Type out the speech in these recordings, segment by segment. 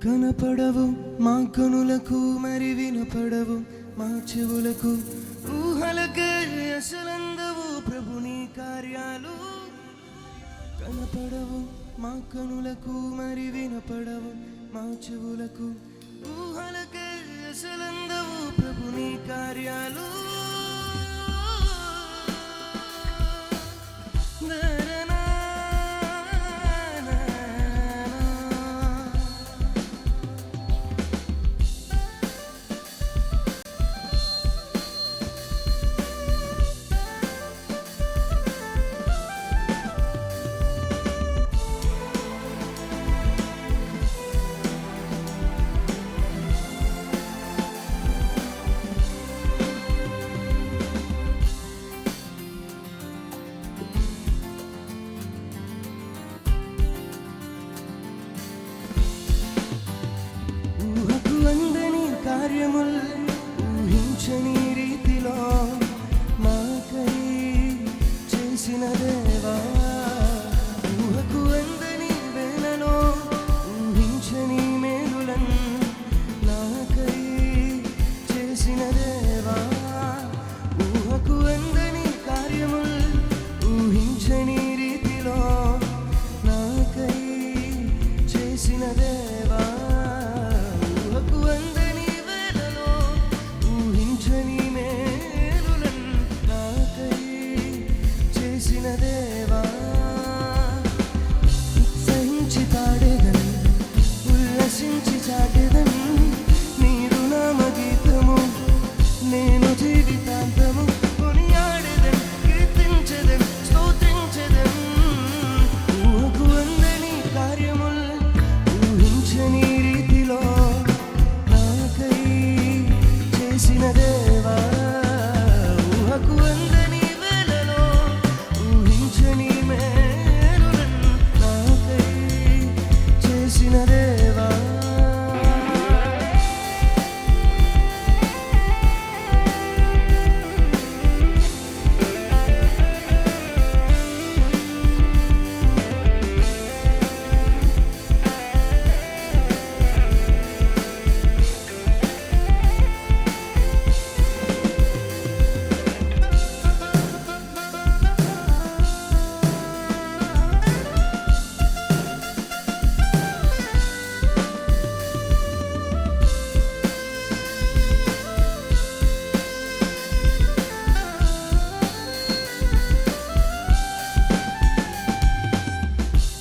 కనపడవు మా కనులకు, మరి వినపడవు మా చెవులకు, ఊహలకే అసలందవు ప్రభు నీ కార్యాలు. కనపడవు మా కనులకు, మరి వినపడవు మా చెవులకు, ఊహలకే అసలందవు ప్రభు నీ కార్యాలు. కార్యముల్ ఊహించని రీతిలో మాకై చేసిన దేవా, ఊహకు అందని వేళలో ఊహించని మేలులన్ నాకై చేసిన దేవా, ఊహకు అందని కార్యముల్ ఊహించని రీతిలో నాకై చేసిన దేవా,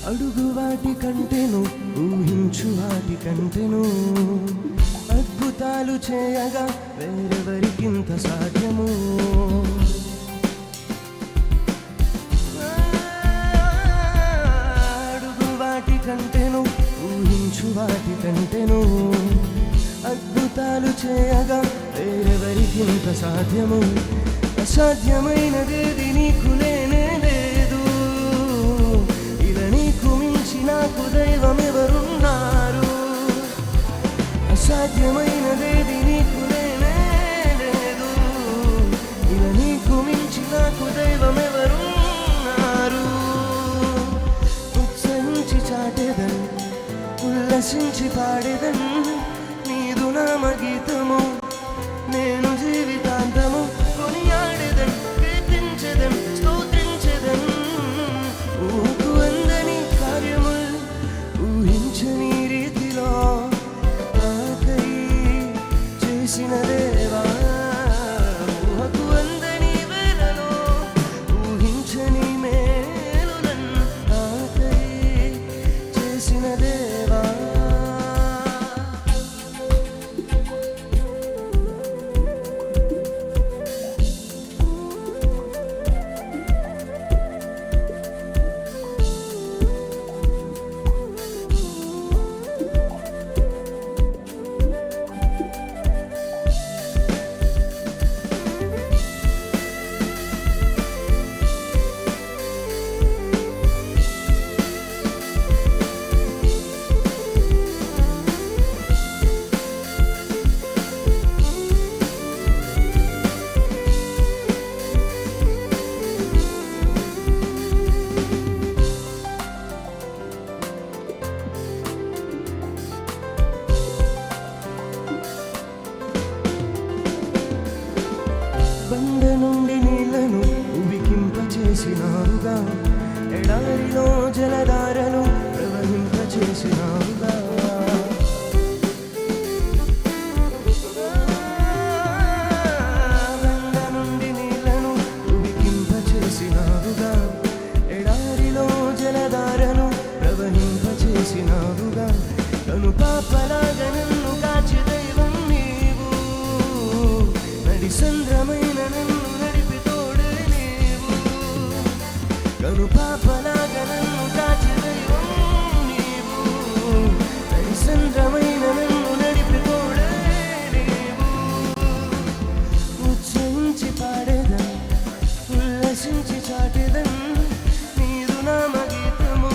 అడుగు వాటి కంటేను ఊహించు వాటి కంటేను అద్భుతాలు చేయగా వేరెవరికింత సాధ్యము. అడుగు వాటి కంటేను ఊహించు వాటి కంటేను అద్భుతాలు చేయగా వేరెవరికింత సాధ్యము. అసాధ్యమైనదేది నీకు లేనే లేదు, ఇలా నీకు మించి నాకు దైవం ఎవరున్నారు. అసాధ్యమైనదేది నీకు లేనే లేదు, ఇలా నీకు మించి నాకు దైవం ఎవరున్నారు. ఉత్సహించి చాటేదన్, ఉల్లసించి పాడేదన్ నీదు నామ గీతము. నేను జీవితాంతము కొనియాడేదన్, కీర్తించెదన్, స్తోత్రించెదన్. ఊహకు అందని కార్యముల్ ఊహించని రీతిలో నాకై చేసిన దేవా, ఊహకు అందని వేళలో ఊహించని మేలులన్ నాకై చేసిన దేవా. చేసినావుగా కను పాపలాగా నన్ను కాచి దైవం నీవు నడి సంద్రమైన నన్ను నడిపి తోడే నీవు కను పాపలాగా నన్ను కాచి దైవం నీవు నడి సంద్రమైన నన్ను నడిపి తోడే నీవు ఉచ్చరించి పాడేదం ఉల్లసించి చాటేదం నీదు నామగీతము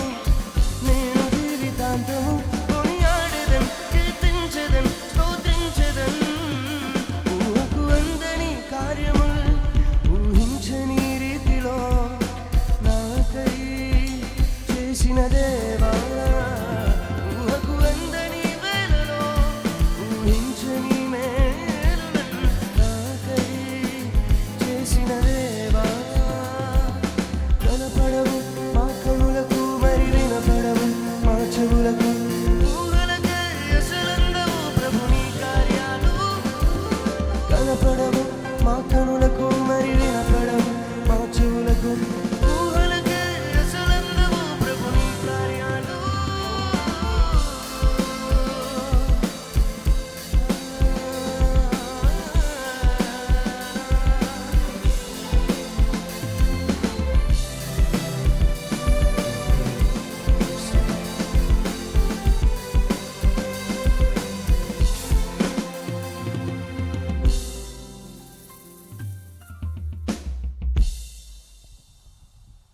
నేను జీవితాంతము కొనియాడేదం కీర్తించెదం స్తుతించెదం ఊహకు అందని కార్యముల్ ఊహించని రీతిలో నాకై చేసిన దేవా ఊహకు అందని వేళలో ఊహించని మేలులను నాకై చేసిన దేవా కనపడవు మా కనులకు మరి వినపడవు మా చెవులకు ఊహలకే అసలందవు ప్రభు నీ కార్యాలు కనపడవు మా కనులకు మరి వినపడవు మా చెవులకు ఊహలకే అసలందవు ప్రభు నీ కార్యాలు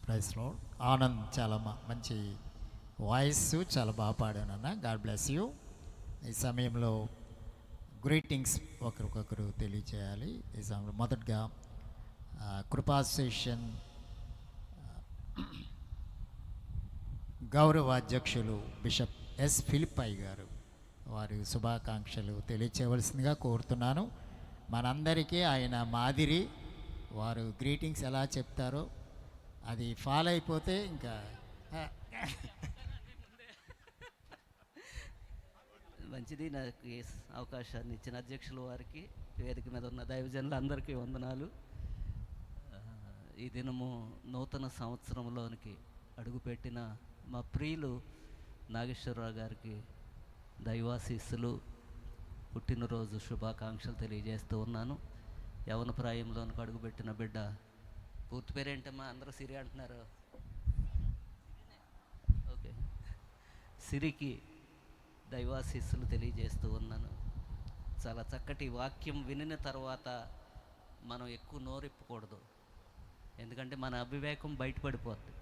ప్రైస్ లార్డ్. ఆనంద్ చాలా మంచి వాయిస్ చాలా బాగా పాడానన్న. God bless you. ఈ సమయంలో గ్రీటింగ్స్ ఒకరికొకరు తెలియచేయాలి. ఈ సమయంలో మొదటగా కృపా సెషన్ గౌరవ అధ్యక్షులు బిషప్ ఎస్ ఫిలిప్పై గారు వారి శుభాకాంక్షలు తెలియచేయవలసిందిగా కోరుతున్నాను. మనందరికీ ఆయన మాదిరి. వారు గ్రీటింగ్స్ ఎలా చెప్తారో అది ఫాలో అయిపోతే ఇంకా మంచిది. నాకు ఈ అవకాశాన్ని ఇచ్చిన అధ్యక్షుల వారికి, వేదిక మీద ఉన్న దైవజనులందరికీ వందనాలు. ఈ దినము నూతన సంవత్సరంలోనికి అడుగుపెట్టిన మా ప్రియులు నాగేశ్వరరావు గారికి దైవాశీస్సులు, పుట్టినరోజు శుభాకాంక్షలు తెలియజేస్తూ ఉన్నాను. యవన ప్రాయంలోనికి అడుగుపెట్టిన బిడ్డ, పూర్తి పేరేంటమ్మా? అందరూ సిరి అంటున్నారు. ఓకే, సిరికి దైవాశీస్సులు తెలియజేస్తూ ఉన్నాను. చాలా చక్కటి వాక్యం వినిన తర్వాత మనం ఎక్కువ నోరెప్పకూడదు, ఎందుకంటే మన అవివేకం బయటపడిపోద్ది.